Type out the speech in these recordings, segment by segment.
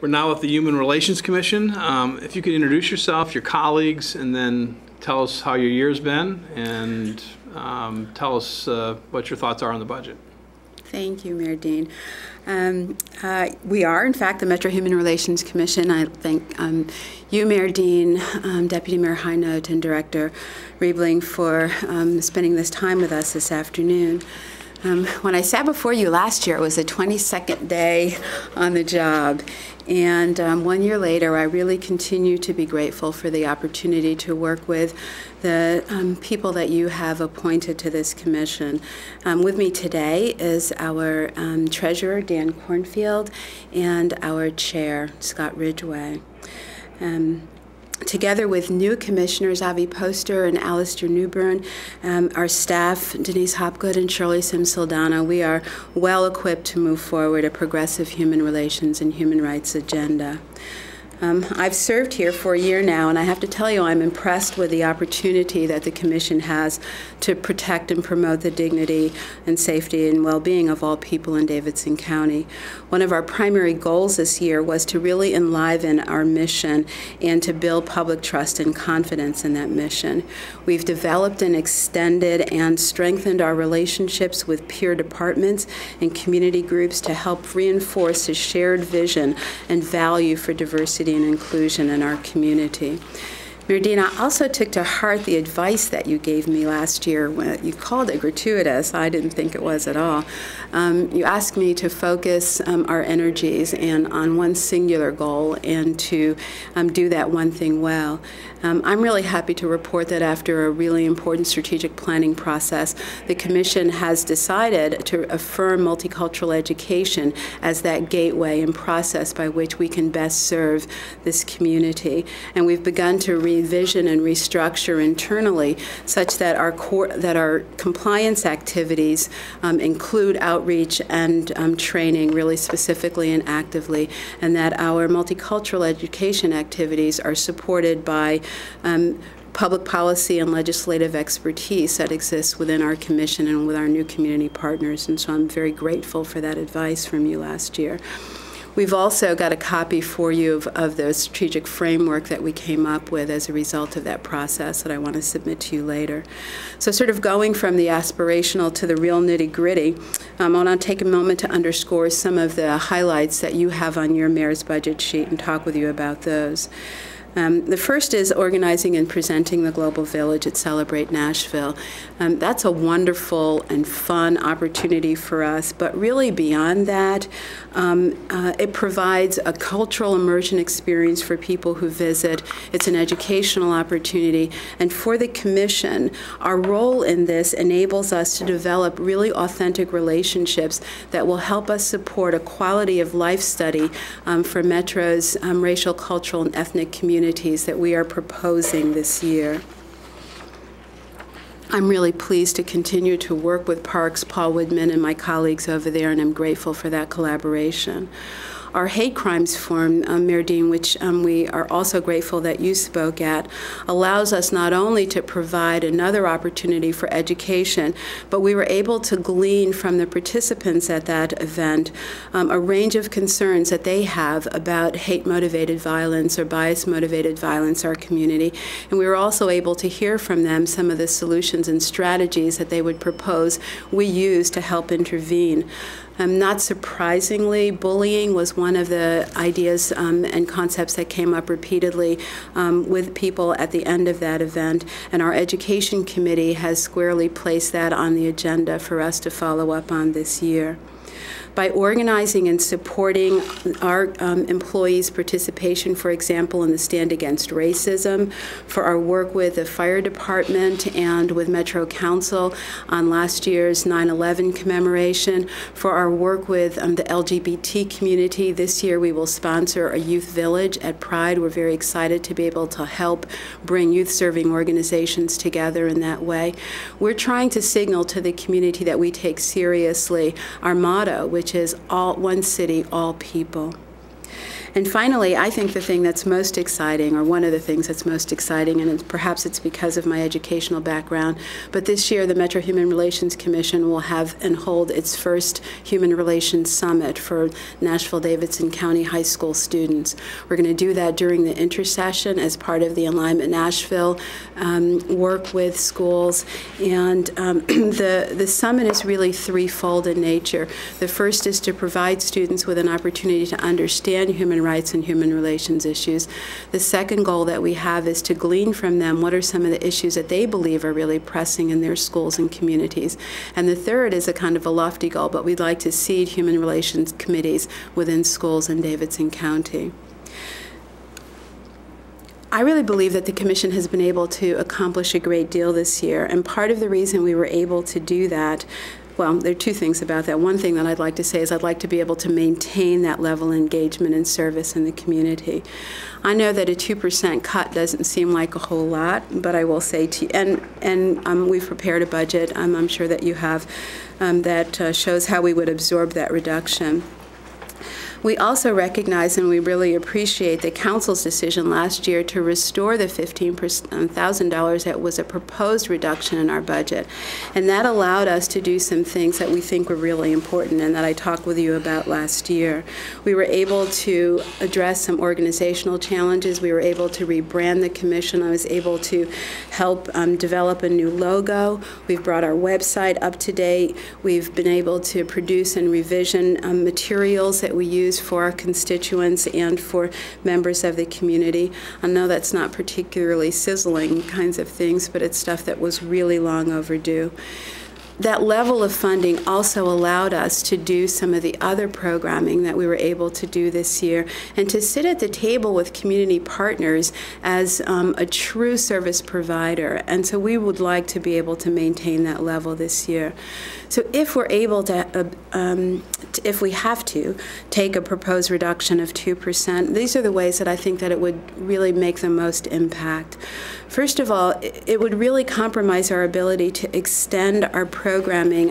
We're now with the Human Relations Commission. If you could introduce yourself, your colleagues, and then tell us how your year's been, and tell us what your thoughts are on the budget. Thank you, Mayor Dean. We are, in fact, the Metro Human Relations Commission. I thank you, Mayor Dean, Deputy Mayor Highnote, and Director Riebling for spending this time with us this afternoon. When I sat before you last year, it was the 22nd day on the job. And 1 year later, I really continue to be grateful for the opportunity to work with the people that you have appointed to this commission. With me today is our treasurer, Dan Cornfield, and our chair, Scott Ridgway. Together with new commissioners, Avi Poster and Alistair Newburn, our staff, Denise Hopgood and Shirley Sim-Saldana, we are well equipped to move forward a progressive human relations and human rights agenda. I've served here for a year now, and I have to tell you I'm impressed with the opportunity that the Commission has to protect and promote the dignity and safety and well-being of all people in Davidson County. One of our primary goals this year was to really enliven our mission and to build public trust and confidence in that mission. We've developed and extended and strengthened our relationships with peer departments and community groups to help reinforce a shared vision and value for diversity and inclusion in our community. Mayor Dean, I also took to heart the advice that you gave me last year. When you called it gratuitous. I didn't think it was at all. You asked me to focus our energies on one singular goal and to do that one thing well. I'm really happy to report that after a really important strategic planning process, the Commission has decided to affirm multicultural education as that gateway and process by which we can best serve this community. And we've begun to revision and restructure internally such that our compliance activities include outreach and training really specifically and actively, and that our multicultural education activities are supported by public policy and legislative expertise that exists within our commission and with our new community partners. And so I'm very grateful for that advice from you last year. We've also got a copy for you of the strategic framework that we came up with as a result of that process that I want to submit to you later. So sort of going from the aspirational to the real nitty-gritty, I want to take a moment to underscore some of the highlights that you have on your mayor's budget sheet and talk with you about those. The first is organizing and presenting the Global Village at Celebrate Nashville. That's a wonderful and fun opportunity for us, but really beyond that, it provides a cultural immersion experience for people who visit. It's an educational opportunity, and for the Commission, our role in this enables us to develop really authentic relationships that will help us support a quality of life study for Metro's racial, cultural, and ethnic communities that we are proposing this year. I'm really pleased to continue to work with Parks, Paul Woodman, and my colleagues over there, and I'm grateful for that collaboration. Our hate crimes forum, Mayor Dean, which we are also grateful that you spoke at, allows us not only to provide another opportunity for education, but we were able to glean from the participants at that event a range of concerns that they have about hate-motivated violence or bias-motivated violence in our community. And we were also able to hear from them some of the solutions and strategies that they would propose we use to help intervene. Not surprisingly, bullying was one of the ideas and concepts that came up repeatedly with people at the end of that event, and our education committee has squarely placed that on the agenda for us to follow up on this year. By organizing and supporting our employees' participation, for example, in the Stand Against Racism, for our work with the Fire Department and with Metro Council on last year's 9/11 commemoration, for our work with the LGBT community. This year we will sponsor a youth village at Pride. We're very excited to be able to help bring youth-serving organizations together in that way. We're trying to signal to the community that we take seriously our motto, which is one city, all people. And finally, I think the thing that's most exciting, or one of the things that's most exciting, and perhaps it's because of my educational background, but this year the Metro Human Relations Commission will have and hold its first Human Relations Summit for Nashville-Davidson County High School students. We're going to do that during the intersession as part of the Alignment Nashville work with schools. And the summit is really threefold in nature. The first is to provide students with an opportunity to understand human rights and human relations issues. The second goal that we have is to glean from them what are some of the issues that they believe are really pressing in their schools and communities. And the third is a kind of a lofty goal, but we'd like to seed human relations committees within schools in Davidson County. I really believe that the Commission has been able to accomplish a great deal this year, and part of the reason we were able to do that, well, there are two things about that. One thing that I'd like to say is I'd like to be able to maintain that level of engagement and service in the community. I know that a 2% cut doesn't seem like a whole lot, but I will say to you, and we've prepared a budget, I'm sure that you have, that shows how we would absorb that reduction. We also recognize and we really appreciate the Council's decision last year to restore the $15,000 that was a proposed reduction in our budget. And that allowed us to do some things that we think were really important and that I talked with you about last year. We were able to address some organizational challenges. We were able to rebrand the Commission. I was able to help develop a new logo. We've brought our website up to date. We've been able to produce and revision materials that we use for our constituents and for members of the community. I know that's not particularly sizzling kinds of things, but it's stuff that was really long overdue. That level of funding also allowed us to do some of the other programming that we were able to do this year and to sit at the table with community partners as a true service provider. And so we would like to be able to maintain that level this year. So if we're able to, if we have to, take a proposed reduction of 2%, these are the ways that I think that it would really make the most impact. First of all, it would really compromise our ability to extend our programming,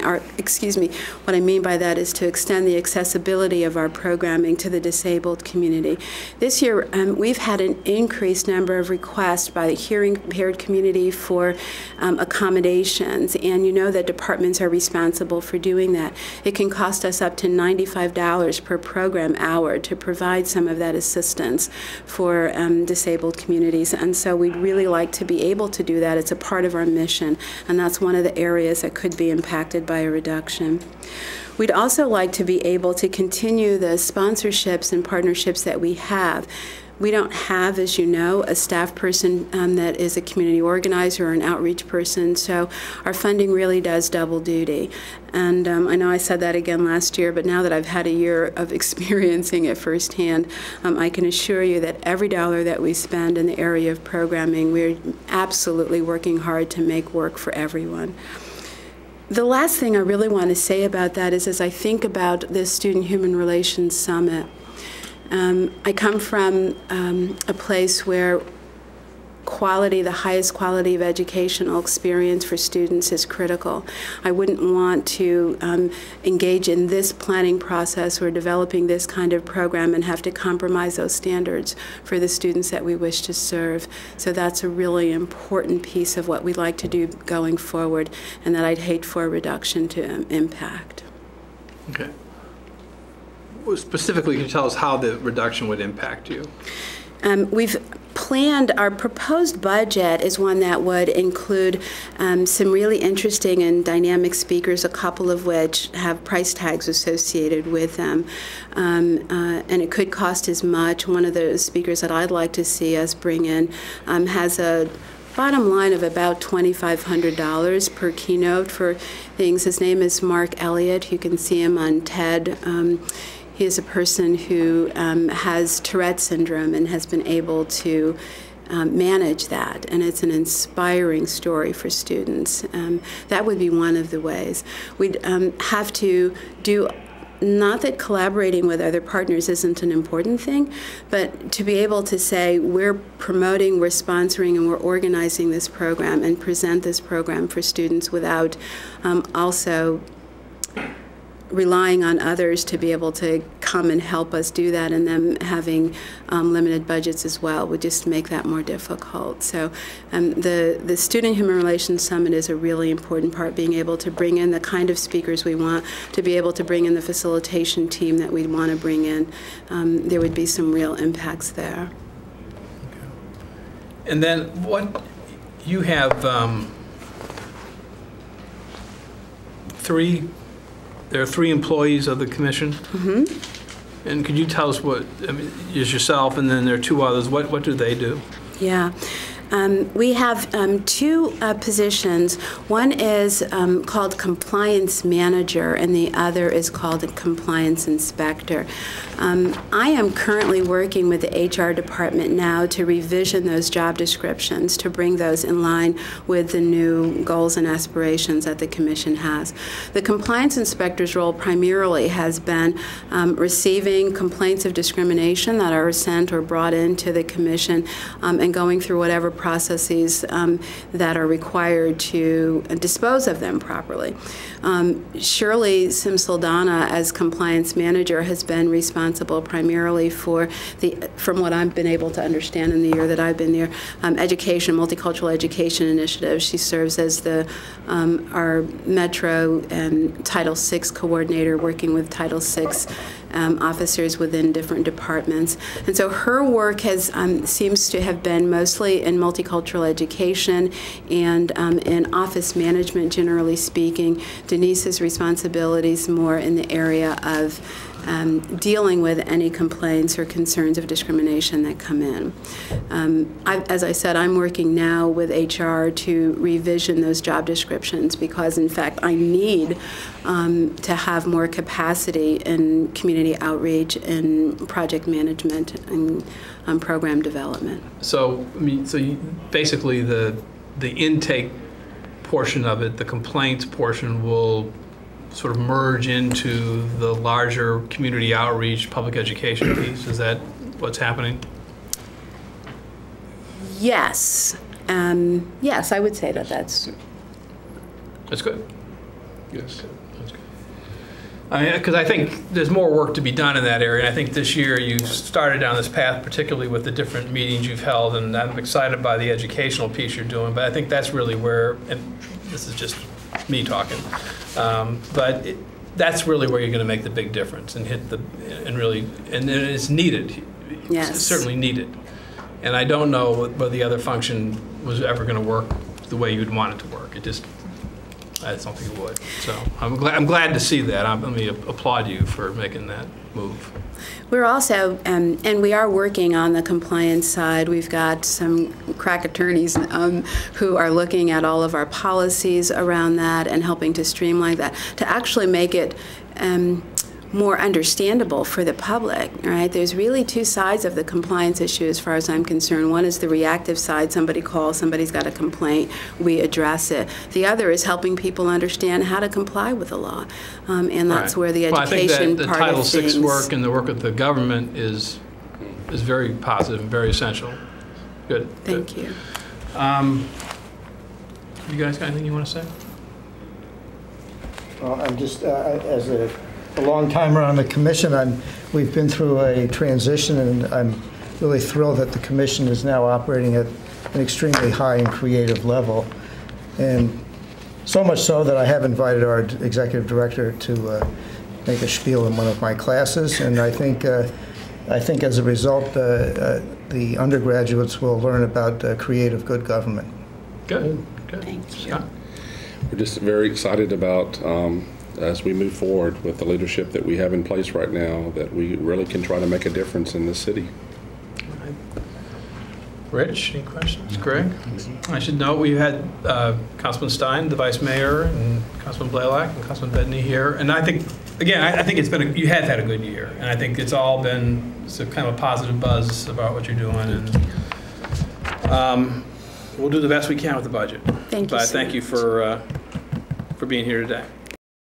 what I mean by that is to extend the accessibility of our programming to the disabled community. This year, we've had an increased number of requests by the hearing impaired community for accommodations, and you know that departments are responsible for doing that. It can cost us up to $95 per program hour to provide some of that assistance for disabled communities, and so we'd really like to be able to do that. It's a part of our mission, and that's one of the areas that could be impacted by a reduction. We'd also like to be able to continue the sponsorships and partnerships that we have. We don't have, as you know, a staff person that is a community organizer or an outreach person, so our funding really does double duty. And I know I said that again last year, but now that I've had a year of experiencing it firsthand, I can assure you that every dollar that we spend in the area of programming, we're absolutely working hard to make work for everyone. The last thing I really want to say about that is as I think about this Student Human Relations Summit, I come from a place where quality, the highest quality of educational experience for students is critical. I wouldn't want to engage in this planning process or developing this kind of program and have to compromise those standards for the students that we wish to serve. So that's a really important piece of what we'd like to do going forward, and that I'd hate for a reduction to impact. Okay. Well, specifically, can you tell us how the reduction would impact you? We've planned, our proposed budget is one that would include some really interesting and dynamic speakers, a couple of which have price tags associated with them. And it could cost as much. One of the speakers that I'd like to see us bring in has a bottom line of about $2,500 per keynote for things. His name is Mark Elliott. You can see him on TED. He is a person who has Tourette's syndrome and has been able to manage that, and it's an inspiring story for students. That would be one of the ways. We'd have to do, not that collaborating with other partners isn't an important thing, but to be able to say we're promoting, we're sponsoring, and we're organizing this program and present this program for students without also relying on others to be able to come and help us do that, and them having limited budgets as well would just make that more difficult. So the Student Human Relations Summit is a really important part, being able to bring in the kind of speakers we want, to be able to bring in the facilitation team that we'd want to bring in. There would be some real impacts there. Okay. And then what you have there are 3 employees of the commission. Mm-hmm. And could you tell us what, I mean, is yourself, and then there are 2 others. What do they do? Yeah. We have 2 positions. One is called Compliance Manager, and the other is called a Compliance Inspector. I am currently working with the HR department now to revision those job descriptions, to bring those in line with the new goals and aspirations that the Commission has. The Compliance Inspector's role primarily has been receiving complaints of discrimination that are sent or brought into the Commission, and going through whatever processes that are required to dispose of them properly. Shirley Simsaldana, as Compliance Manager, has been responsible primarily for from what I've been able to understand in the year that I've been there, multicultural education initiatives. She serves as our Metro and Title VI coordinator, working with Title VI officers within different departments. And so her work seems to have been mostly in multicultural education and in office management, generally speaking. Denise's responsibilities more in the area of dealing with any complaints or concerns of discrimination that come in. As I said, I'm working now with HR to revision those job descriptions, because in fact I need to have more capacity in community outreach and project management and program development. So, I mean, basically the intake portion of it, the complaints portion, will sort of merge into the larger community outreach, public education piece. Is that what's happening? Yes. Yes, I would say that's good. Yes. That's good. I mean, because I think there's more work to be done in that area. And I think this year you started down this path, particularly with the different meetings you've held, and I'm excited by the educational piece you're doing. But I think that's really where, and this is just me talking, but that's really where you're going to make the big difference and and it's needed. Yes. It's certainly needed. And I don't know whether the other function was ever going to work the way you'd want it to work. I don't think it would. So I'm glad to see that. Let me applaud you for making that move. We're also, and we are working on the compliance side. We've got some crack attorneys who are looking at all of our policies around that and helping to streamline that, to actually make it more understandable for the public, right? There's really 2 sides of the compliance issue as far as I'm concerned. One is the reactive side. Somebody calls, somebody's got a complaint, we address it. The other is helping people understand how to comply with the law, and that's where the education part of things. I think the Title VI work and the work of the government is very positive and very essential. Good. Thank you. You guys got anything you want to say? Well, I'm just, as a long timer on the commission, we've been through a transition, and I'm really thrilled that the commission is now operating at an extremely high and creative level. And so much so that I have invited our executive director to make a spiel in one of my classes, and I think as a result, the undergraduates will learn about creative good government. Good. Thank you. We're just very excited about, as we move forward with the leadership that we have in place right now, that we really can try to make a difference in this city. Right. Rich, any questions? Greg? I should note we had Councilman Stein, the Vice Mayor, and Councilman Blaylock and Councilman Bedney here. And I think, again, I think you have had a good year. And I think it's all been kind of a positive buzz about what you're doing. And we'll do the best we can with the budget. Thank you. But thank you for being here today.